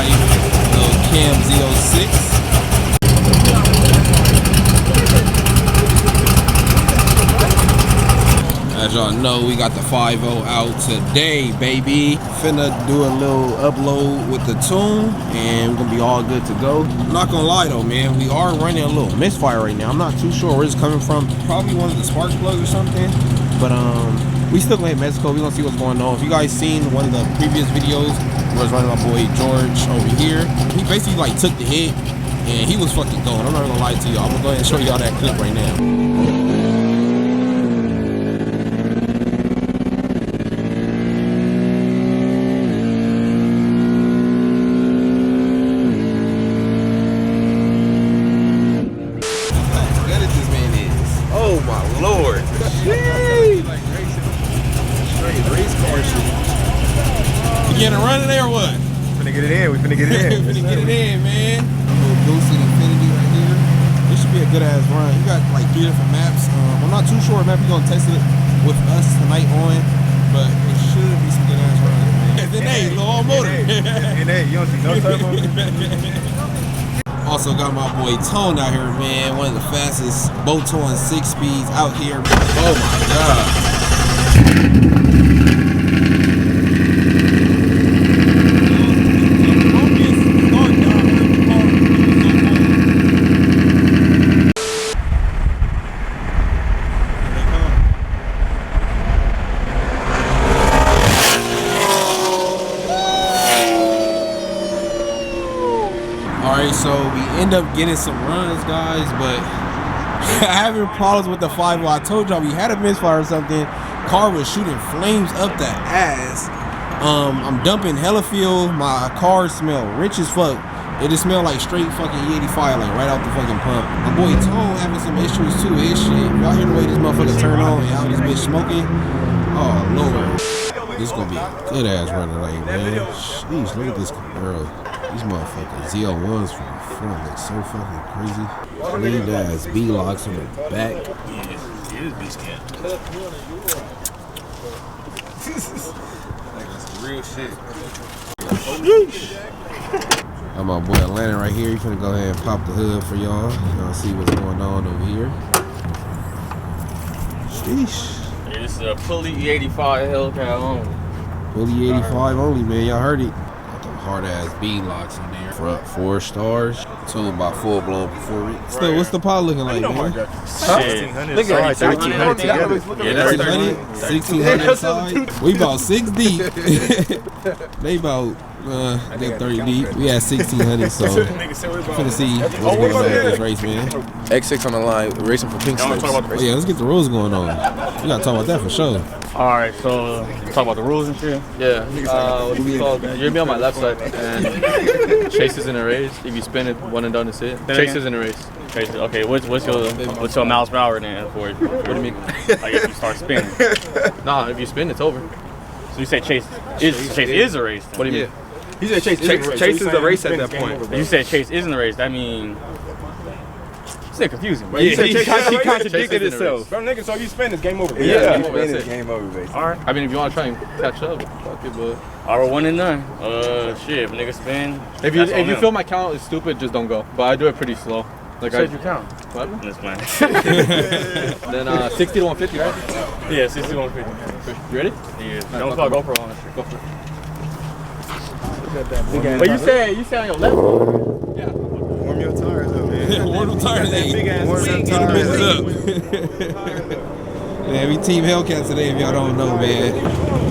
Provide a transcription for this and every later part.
little Cam Z06. As y'all know, we got the 5.0 out today, baby. Finna do a little upload with the tune, and we're gonna be all good to go. I'm not gonna lie though, man, we are running a little misfire right now. I'm not too sure where it's coming from. Probably one of the spark plugs or something. But we still gonna hit Mexico. We're gonna see what's going on. If you guys seen one of the previous videos where I was running my boy George over here, he basically like took the hit and he was fucking going. I'm not gonna lie to y'all. I'm gonna go ahead and show y'all that clip right now. Getting it running there or what? Finna get it in. We finna get it in. We finna get it in, man. A little boosted Infinity right here. This should be a good ass run. You got like 3 different maps. I'm not too sure what map you're gonna test it with us tonight on, but it should be some good ass runs, man. It's an A, low motor. NA, you don't see no turbo. Also got my boy Tone out here, man. One of the fastest Boton 6 speeds out here. Oh my god. Alright, so we end up getting some runs, guys, but having problems with the 5.0. I told y'all we had a misfire or something. Car was shooting flames up the ass. I'm dumping hella fuel. My car smelled rich as fuck. It just smelled like straight fucking E85, like right out the fucking pump. My boy Tone having some issues too. His shit. Y'all hear the way this motherfucker turn on and how this bitch smoking? Oh lord. This is gonna be a good ass running lane, man. Jeez, look at this girl. These motherfucking Zl1s from the front look so fucking crazy. Lead ass B-locks on the back. Yeah, it is B-scan. Like that's some real shit. Got my boy Atlanta right here. He's gonna go ahead and pop the hood for y'all. Y'all see what's going on over here. Sheesh. Yeah, this is a Pulley E85 Hellcat only. Pulley 85 only, man. Y'all heard it. Hard ass B locks in there. Front 4 stars. Told by Fullblown performance. Still, what's the pod looking like, man? Shit. Look at it. 1,300 together. Yeah, that's 1,600 side. We about 6 deep. They about I think 30 deep. We had 1,600, so finna see what's going on with this race, man. X6 on the line, racing for pink slips. Oh, yeah, let's get the rules going on. We gotta talk about that for sure. Alright, so talk about the rules and shit. Yeah, what's it called? You're gonna be on my left side, and Chase is in a race. If you spin it, one and done is it. Chase is in a race. Chase, okay, what's your miles per hour then for it? What do you mean? Like if you start spinning. Nah, if you spin, it's over. So you say Chase is a race then. What do you mean? He said Chase is a race at that point. You said Chase isn't a race, that means it's confusing. Bro, he contradicted Chase isn't a himself. race. Bro, nigga, so you spin, it's game over. Yeah, it's game over, basically. Alright. I mean, if you want to try and catch up, fuck it, but Alright, 1 and done. Shit, if nigga spin. if you feel my count is stupid, just don't go. But I do it pretty slow. Like Said you count. What? In this plan. Then 60 to 150, right? Yeah, 60 150. You ready? Yeah. Don't call GoPro on that shit. Go for it. But you said on your left. Yeah. Warm your tires up, man. Warm them tires, Big ass warm them tires up. Man, we team Hellcat today if y'all don't know, man.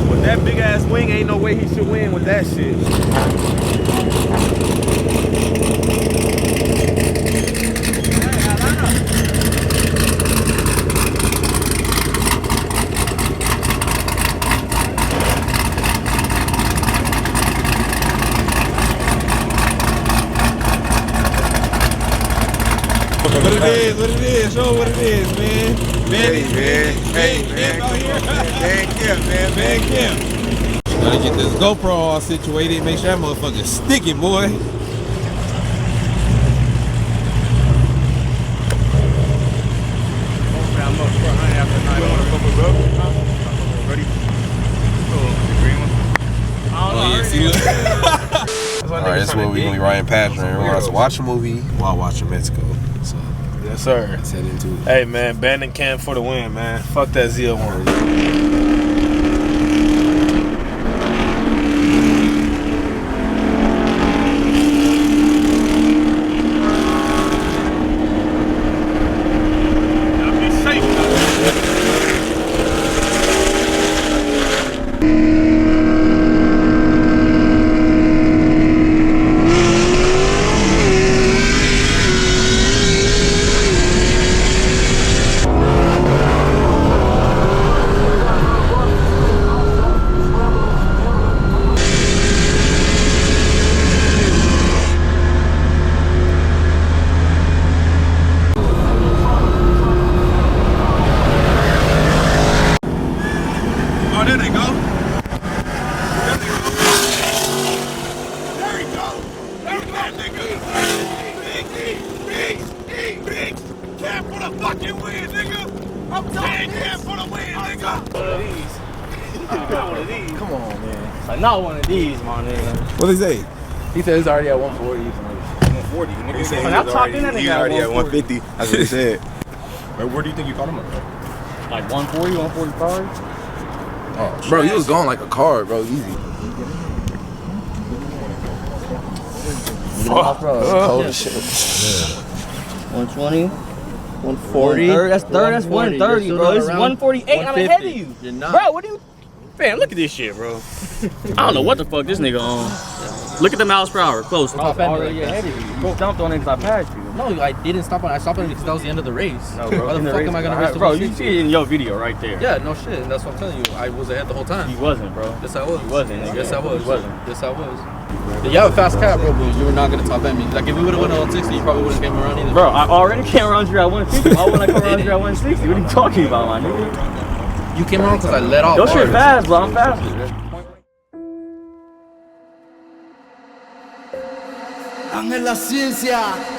With that big ass wing, ain't no way he should win with that shit. What it is, show what it is, man. Hey, man, Gotta get this GoPro all situated, make sure that motherfucker sticky, boy. Ready? Oh, the green one. Oh yeah, see, look. Alright, that's what we gonna be riding past right here. We're gonna watch a movie while watching Mexico. So Yes, sir. let's head into it. Hey, man, Bandon Camp for the win, man. Fuck that Zl1. Come on, man. Like, not one of these, my nigga. What they say? He said it's already at 140. 140. He said When I talked in that nigga already at 140. 150. That's what he said. Where do you think you caught him at? Like 140, 145. Oh, Bro, you was going like a car, bro. Easy. Fuck. Cold as shit. 120. 140. That's 130, bro. It's 148. I'm ahead of you. You're not. Bro, what do you... Man, look at this shit, bro. I don't know what the fuck this nigga on. Look at the miles per hour. Close. I was already ahead of you. You jumped on it because I passed you. No, I didn't stop on it. I stopped on it because that was the end of the race. No, bro. Why the fuck am I going to race the Bro, whole you 60? see it in your video right there. Yeah, no shit. That's what I'm telling you. I was ahead the whole time. He wasn't, bro. Yes, I was. He wasn't, nigga. Yes, I was. He wasn't. Yes, I was. You have a fast cat, bro, but you were not going to top end me. Like, if we would have went on 160, you probably wouldn't came around either. Bro, I already came around you at 150. Why wouldn't I come around you at 160? What are you talking about, my nigga? You came around because I let off. Your shit bars. fast, bro. I'm faster. Ángel la ciencia.